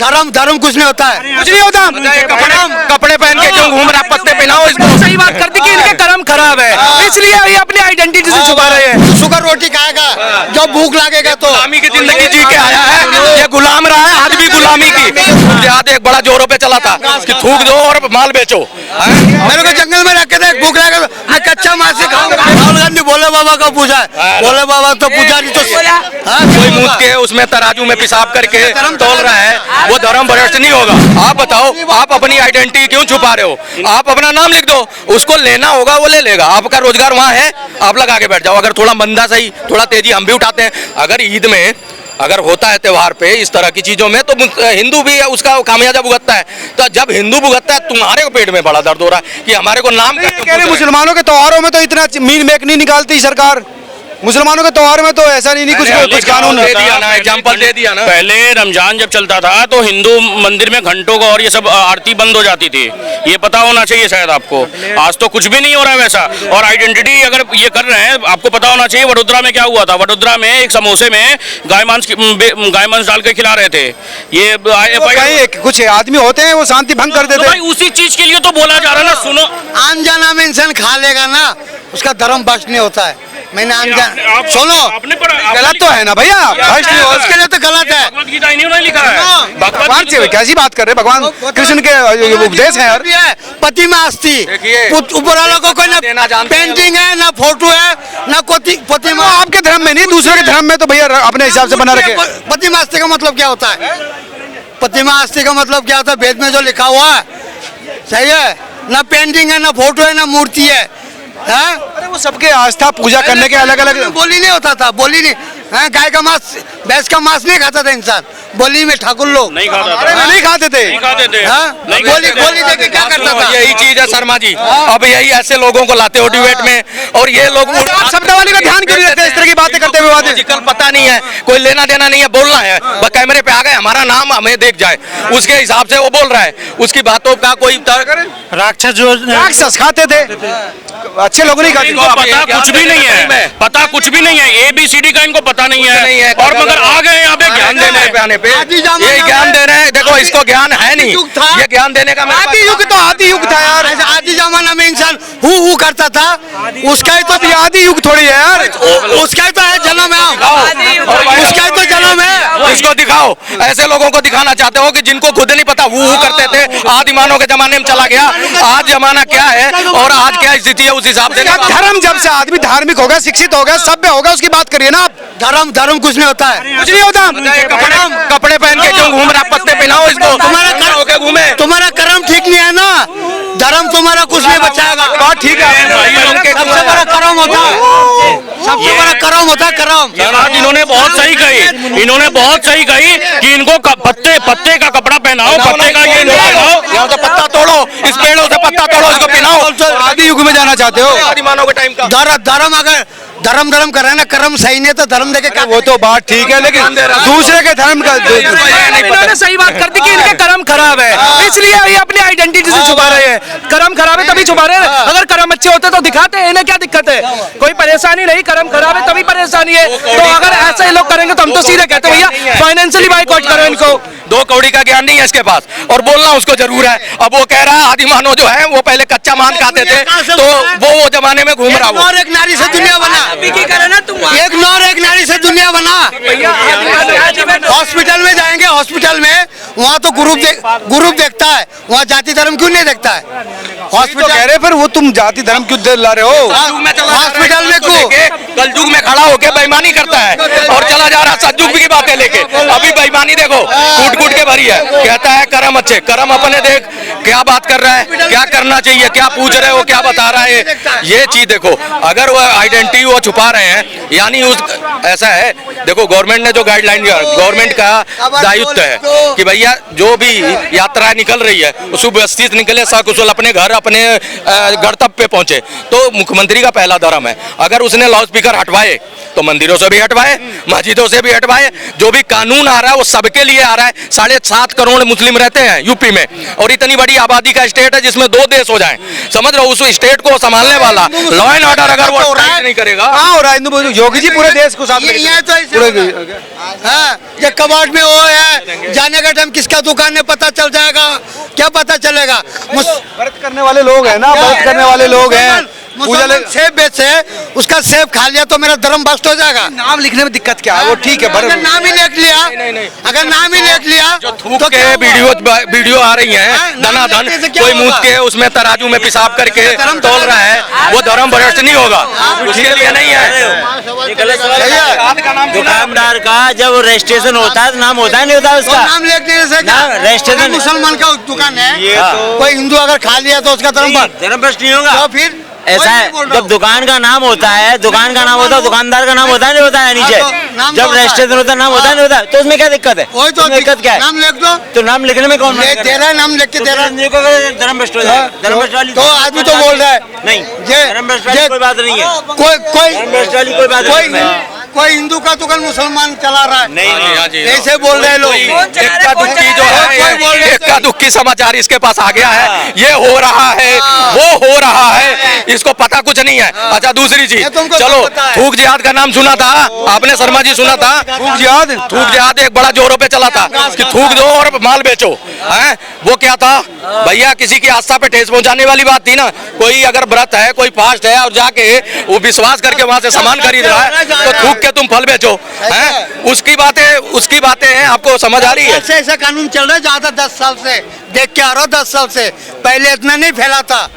धर्म कुछ नहीं होता है, कुछ नहीं होता। कपड़े पहन के क्यों घूम रहा, पत्ते पहनाओ इसको। सही बात करती कि इनके कर्म खराब है, इसलिए ये अपनी आइडेंटिटी से छुपा रहे हैं। शुगर रोटी खाएगा जब भूख लगेगा तो। गुलामी की जिंदगी जी के आया है, ये गुलाम रहा है आज भी गुलामी की। देहात एक बड़ा जोरों पे चला था कि थूक दो और माल बेचो। मेरे को जंगल में रखे थे, भूख लगेगा मैं कच्चा मांस से खाऊंगा। राहुल गांधी भोले बाबा का पूजा है, भोले बाबा तो पुजारी तो कोई मूत के उसमें तराजू में पेशाब करके तोल रहा है, वो धर्म भ्रष्ट नहीं होगा। आप बताओ, आप अपनी आइडेंटिटी क्यों छुपा रहे हो? आप अपना नाम लिख दो, उसको लेना होगा वो ले लेगा। आपका रोजगार वहाँ है, आप लगा के बैठ जाओ। अगर थोड़ा मंदा सही, थोड़ा तेजी हम भी उठाते हैं। अगर ईद में अगर होता है त्योहार पे इस तरह की चीजों में, तो हिंदू भी उसका खामियाजा भुगतता है। तो जब हिंदू भुगतता है, तुम्हारे को पेट में बड़ा दर्द हो रहा है कि हमारे को नाम कह रहे मुसलमानों के त्योहारों में तो इतना मीन मेक नहीं निकालती सरकार, मुसलमानों के त्योहार में तो ऐसा नहीं कुछ कानून दे दिया ना, एग्जाम्पल दे दिया ना। पहले रमजान जब चलता था तो हिंदू मंदिर में घंटों को और ये सब आरती बंद हो जाती थी, ये पता होना चाहिए शायद आपको। आज तो कुछ भी नहीं हो रहा है वैसा। और आइडेंटिटी अगर ये कर रहे हैं, आपको पता होना चाहिए वडोदरा में क्या हुआ था। वडोदरा में एक समोसे में गाय मांस डाल के खिला रहे थे। ये कुछ आदमी होते हैं वो शांति भंग कर देते हैं। उसी चीज के लिए तो बोला जा रहा है ना। सुनो, अनजाना में इंसान खा लेगा ना, उसका धर्म भ्रष्ट नहीं होता है। मैंने अनजान सुनो, गलत तो है ना भैया, भ्रष्ट नहीं हो, उसके लिए तो गलत है। भगवद गीता इन्होंने लिखा है। भगवान से कैसी बात कर रहे हैं? भगवान कृष्ण के उपदेश है यार। प्रतिमा अस्थि ऊपर वालों को कोई ना पेंटिंग है, ना फोटो है, ना कोई प्रतिमा। आपके धर्म में नहीं, दूसरे के धर्म में तो भैया अपने हिसाब से बना रखे। प्रतिमा अस्थि का मतलब क्या होता है? प्रतिमा अस्थि का मतलब क्या होता है? वेद में जो लिखा हुआ है सही है ना, पेंटिंग है, ना फोटो है, ना मूर्ति है। अरे वो सबके आस्था पूजा करने के अलग अलग। बोली नहीं होता था, बोली नहीं। गाय का मांस, भैंस का मांस नहीं खाता था इंसान। बोली में ठाकुर लोग नहीं खाता था, नहीं खाते थे। बोली देके क्या करता था? यही चीज है शर्मा जी, अब यही ऐसे लोगों को लाते हो डिबेट में, और ये लोग शब्दावली का ध्यान क्यों नहीं देते इस तरह की बातें करते हुए? लॉजिकल पता नहीं है, कोई लेना देना नहीं है, बोलना है बस। कैमरे पे आ गए, हमारा नाम हमें देख जाए, उसके हिसाब से वो बोल रहा है। उसकी बातों का कोई राक्षस जो राक्षस खाते थे, अच्छे लोग नहीं खाते। इनको पता कुछ भी नहीं है, पता कुछ भी नहीं है। ABCD का इनको पता नहीं है, और मगर आ गए यहाँ पे ज्ञान देने पे आने पे, ये ज्ञान दे रहे हैं। देखो इसको ज्ञान है नहीं, ये ज्ञान देने का आदि युग तो आदि युग था यार। आदि जमाना में इंसान हु करता था, उसका ही तो आदि युग थोड़ी है यार, उसका ही तो है जन्म है, उसका ही तो जन्म है। इसको दिखाओ, ऐसे लोगों को दिखाना चाहते हो कि जिनको खुद नहीं पता, हु करते थे। आदिमानव के जमाने में चला गया, आज जमाना क्या है और आज क्या स्थिति है, उस हिसाब से। धर्म जब से आदमी धार्मिक होगा, शिक्षित होगा, सभ्य होगा, उसकी बात करिए ना आप। धर्म कुछ नहीं होता है, कुछ नहीं होता। कपड़े पहन के क्यों घूम रहा, पत्ते पहनाओ इसको। तुम्हारा कर्म ठीक नहीं है ना, धर्म तुम्हारा कुछ नहीं बचाएगा। बात ठीक है, सबसे बड़ा कर्म होता है, सबसे बड़ा कर्म होता है कर्म। इन्होंने बहुत सही कही, इन्होंने बहुत सही कही कि इनको पत्ते का कपड़ा पहनाओ, पत्ते का ये पहनाओ, यहाँ से पत्ता तोड़ो, इस पेड़ों से पत्ता तोड़ो, इसको पहनाओ। आदि युग में जाना चाहते हो? आदिमानव के टाइम का धर्म अगर धर्म कर रहे हैं ना, कर्म सही नहीं तो धर्म देके क्या? वो तो बात ठीक है, लेकिन दूसरे के धर्म का इन्होंने सही बात कर दी कि इनके कर्म खराब है, इसलिए ये अपनी आइडेंटिटी से छुपा रहे हैं। कर्म खराब है तभी छुपा रहे हैं, अगर कर्म अच्छे होते तो दिखाते हैं। इन्हें क्या दिक्कत है? कोई परेशानी नहीं, कर्म खराब है तभी परेशानी है। तो अगर ऐसे ही लोग करेंगे तो हम तो सीधे कहते हैं भैया फाइनेंशियली बाइकआउट करो इनको। दो कौड़ी का ज्ञान नहीं है इसके पास, और बोलना उसको जरूर है। अब वो कह रहा है आदिमानव जो है वो पहले कच्चा मांस खाते थे, तो वो जमाने में घूम रहा वो। और एक नारी से दुनिया बना, एक नारी से दुनिया बना। हॉस्पिटल में जाएंगे, हॉस्पिटल में वहाँ तो ग्रुप देखता है, वहाँ जाति धर्म क्यों नहीं देखता है? हॉस्पिटल कह रहे फिर वो तुम जाति धर्म क्यों ला रहे हो? हॉस्पिटल में कलयुग में खड़ा होके बेईमानी करता है और चला जा रहा सतयुग की बातें लेके। अभी बेईमानी देखो कूट के भरी है, कहता है कर्म अच्छे, कर्म अपने देख क्या बात कर रहा है, क्या करना चाहिए, क्या पूछ रहे हो, क्या बता रहा है, ये चीज देखो। अगर वो आइडेंटिटी वो छुपा रहे हैं, यानी उस ऐसा है, देखो गवर्नमेंट ने जो गाइडलाइन दिया, गवर्नमेंट का दायित्व है कि भैया जो भी यात्रा निकल रही है सुव्यवस्थित निकले, सकुशल अपने घर अपने गंतव्य पे पहुंचे। तो मुख्यमंत्री का पहला धर्म है, अगर उसने लाउड स्पीकर हटवाए तो मंदिरों से भी हटवाए, मस्जिदों से भी हटवाए। जो भी कानून आ रहा है वो सबके लिए आ रहा है। 7.5 करोड़ मुस्लिम रहते हैं यूपी में, और इतनी बड़ी आबादी का स्टेट है जिसमें 2 देश हो जाएं। समझ रहे हो, उस स्टेट को संभालने वाला लॉ एंड ऑर्डर अगर वो टाइट नहीं करेगा। हाँ हो रहा है हिंदू, योगी जी पूरे देश को साथ ये तो ऐसे हाँ, ये कबाड़ में वो है, जाने का टाइम किसका दुकान है पता चल जाएगा, क्या पता चलेगा। व्रत करने वाले लोग हैं ना, व्रत करने वाले लोग हैं। मुसलमान सेब बेचे, उसका सेब खा लिया तो मेरा धर्म भ्रष्ट हो जाएगा। नाम लिखने में दिक्कत क्या है, वो ठीक है, अगर नाम ही लिख लिया, अगर नाम ही लिख लिया जो थूक के वीडियो आ रही हैं धनाधन, कोई मूत के उसमें तराजू में पेशाब करके तोल रहा है, वो धर्म भ्रष्ट नहीं होगा, उसके लिए नहीं है। दुकानदार का जब रजिस्ट्रेशन होता है तो नाम होता है नहीं होता उसका नाम लिखने से रजिस्ट्रेशन मुसलमान का दुकान है, तो- कोई हिंदू अगर खा लिया तो उसका धर्म भ्रष्ट नहीं होगा। तो फिर ऐसा है, जब दुकान का नाम होता है, दुकान का नाम होता है, दुकानदार का नाम होता है नहीं होता है नीचे, नाम जब रजिस्ट्रेशन होता है नाम होता है नहीं होता है, तो उसमें क्या दिक्कत है? वही तो उसमें दिक्कत क्या है? नाम लिख दो, तो नाम लिखने में कौन दे रहा है, नाम लिख के दे रहा है। धर्म भ्रष्ट हो जाएगा। धर्म भ्रष्ट वाली तो आदमी तो बोल रहा है नहीं, धर्म भ्रष्ट वाली कोई बात नहीं है। धर्म भ्रष्ट वाली कोई बात नहीं है। कोई हिंदू का दुकान मुसलमान चला रहा है, नहीं ऐसे बोल रहे लोग। इक्का दुक्की जो है, इक्का दुक्की समाचार इसके पास आ गया है, ये हो रहा है, वो हो रहा है, इसको पता कुछ नहीं है। अच्छा दूसरी चीज, चलो थूक जिहाद का नाम सुना था आपने, शर्मा जी सुना था? थूक जिहाद एक बड़ा जोरों पे चला था कि थूक दो और माल बेचो, हैं? वो क्या था भैया, किसी की आस्था पे ठेस पहुंचाने वाली बात थी ना। कोई अगर व्रत है, कोई फास्ट है और जाके वो विश्वास करके वहां से सामान खरीद रहा है, तो थूक के तुम फल बेचो, हैं? उसकी बातें हैं, आपको समझ आ रही है? ऐसा कानून चल रहा है ज्यादा 10 साल से देख के आ रहा हूँ, 10 साल से, पहले इतना नहीं फैला था।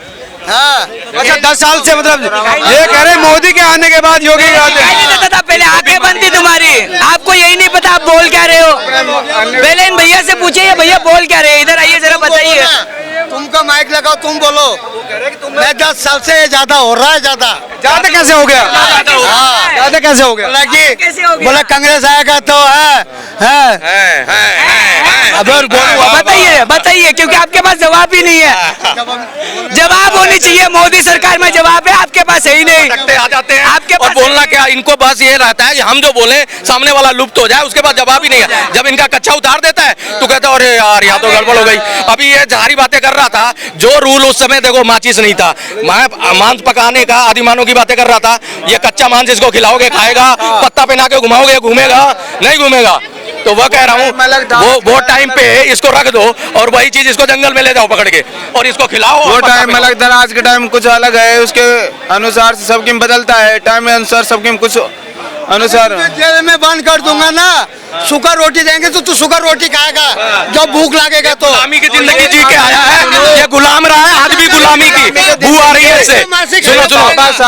हाँ, अच्छा 10 साल से, मतलब ये कह रहे मोदी के आने के बाद योगी के आने नहीं देता था, पहले आंखें बंद थी तुम्हारी, आपको यही नहीं पता आप बोल क्या रहे हो। पहले इन भैया से पूछिए, भैया बोल क्या रहे हैं, इधर आइए जरा बताइए। तुमको माइक लगाओ, तुम बोलो। मैं 10 साल से ज्यादा हो रहा है, ज्यादा कैसे हो गया, हाँ, ज्यादा कैसे हो गया? बोला कांग्रेस आएगा तो बताइए क्योंकि आपके पास जवाब ही नहीं है। जवाब होनी चाहिए, मोदी सरकार में जवाब है, आपके पास है ही नहीं। आ जाते हैं आपके और बोलना क्या, इनको बस ये रहता है कि हम जो बोले सामने वाला लुप्त हो जाए, उसके बाद जवाब ही नहीं है। जब इनका कच्चा उतार देता है तो कहता है अरे यार यहाँ तो गड़बड़ हो गई। अभी ये सारी बातें कर रहा था, जो रूल उस समय देखो माचिस नहीं था, मैं मांस पकाने का आदिमानव की बातें कर रहा था। ये कच्चा मांस इसको खिलाओगे खाएगा, पत्ता पहना के घुमाओगे घूमेगा नहीं घूमेगा। तो वह कह रहा हूँ वो टाइम पे इसको रख दो और वही चीज इसको जंगल में ले जाओ पकड़ के और इसको खिलाओ। वो टाइम में लगता है, आज के टाइम कुछ अलग है, उसके अनुसार से सब गेम बदलता है, टाइम के अनुसार सब गेम कुछ अनुसार। जेल में बंद कर दूंगा ना, सूखा रोटी देंगे तो तू सूखा रोटी खाएगा जब भूख लगेगा तो। गुलामी की जिंदगी जी के आया है, ये गुलाम रहा है, आज भी गुलामी की बू आ रही है इससे। सुनो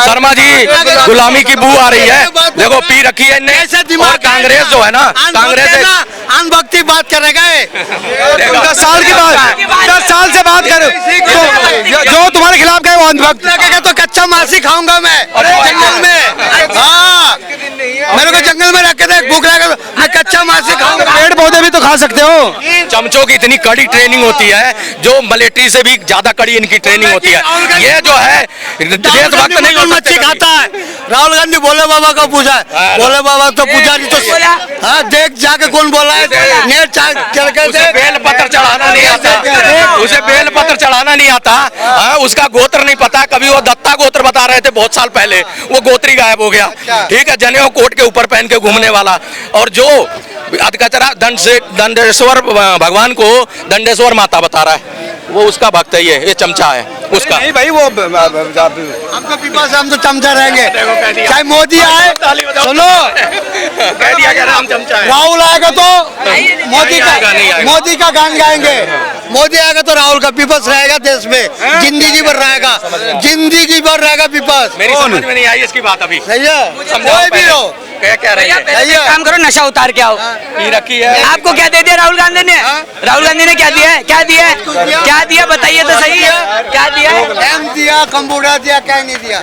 शर्मा जी, गुलामी की बू आ रही है, देखो पी रखी है इनने। और कांग्रेस जो है ना, कांग्रेस अनभक्ति बात करेगा। 10 साल की बात, 10 साल से बात करो, जो तुम्हारे खिलाफ गए वो अंधभक्त लगेगा तो कच्चा मांस ही खाऊंगा मैं जंगल में। हाँ, मेरे को जंगल में रख के दे, भूख लगेगा तो मैं कच्चा मांस ही खाऊंगा। पेड़ पौधे भी तो खा सकते हो। चमचों की इतनी कड़ी ट्रेनिंग होती है, जो मिलिट्री से भी ज्यादा कड़ी इनकी ट्रेनिंग होती है। ये जो है देशभक्त नहीं हो मच्छी खाता है। राहुल गांधी भोले बाबा को पूछा, भोले बाबा तो पूछा नहीं तो हाँ देख जाके कौन बोला है, नेट चढ़ के बेल पत्र चढ़ाना नहीं आता, उसे बेल पत्र चढ़ाना नहीं आता। हाँ, उसका गोत्र नहीं पता। कभी वो दत्ता गोत्र बता रहे थे बहुत साल पहले, वो गोत्री गायब हो गया। ठीक है, जनेऊ कोट के ऊपर पहन के घूमने वाला, और जो अधकचरा दंडेश्वर भगवान को दंडेश्वर माता बता रहा है, वो उसका भक्त है। ये चमचा है उसका। नहीं भाई, वो हमको पीपा से हम तो चमचा रहेंगे, चाहे मोदी आए। सुनो, कह दिया गया हम चमचा है। राहुल आएगा तो मोदी का गान गाएंगे, मोदी आएगा तो राहुल का पीपस रहेगा देश में, जिंदगी भर रहेगा, जिंदगी भर रहेगा पीपस। मेरी समझ में नहीं आई इसकी बात अभी। सही है, कोई भी हो क्या रही है? काम करो, नशा उतार के आओ। पी रखी है। आपको क्या दे दिया राहुल गांधी ने? राहुल गांधी ने क्या दिया है? क्या दिया है? क्या दिया बताइए तो सही है, क्या दिया है? दिया, कंप्यूटर दिया, क्या नहीं दिया।